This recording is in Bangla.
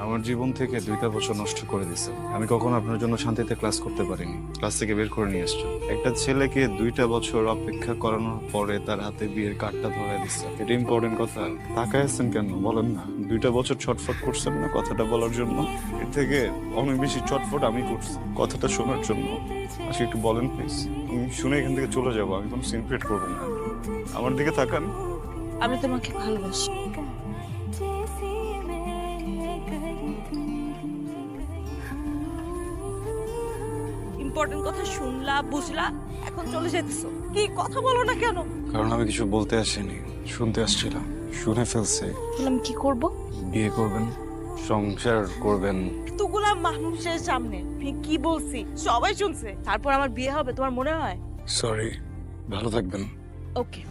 আমার জীবন থেকে 2টা বছর নষ্ট করে দিছে। আমি কখনো আপনার জন্য শান্তিতে ক্লাস করতে পারিনি, ক্লাস থেকে বের করে নিয়ে আসছো। একটা ছেলেকে 2টা বছর অপেক্ষা করানোর পরে তার হাতে বিয়ের কার্ডটা ধরে দিচ্ছে। এটা ইম্পর্টেন্ট কথা। তাকায় আছেন কেন বলেন না? 2টা বছর ছটফট করছেন না কথাটা বলার জন্য? এর থেকে অনেক বেশি ছটফট আমি করছি কথাটা শোনার জন্য। আজকে একটু বলেন প্লিজ। শুনে এখান থেকে চলে যাবো, আমি কোনো সিন ক্রিয়েট করবো না। আমার দিকে তাকান। আমি তোমাকে ভালোবাসি। ইম্পর্টেন্ট কথা শুনলা, বুঝলা, এখন চলে যেতেছো। কি কথা বলো না কেন? কারণ আমি কিছু বলতে আসিনি, শুনতে আসছিলাম। শুনে ফেলছে। আমি কি করব? বিয়ে করবেন, সংসার করবেন। এতগুলা মানুষের সামনে আমি কি বলছি সবাই শুনছে, তারপর আমার বিয়ে হবে তোমার মনে হয়? সরি, ভালো থাকবেন। ওকে।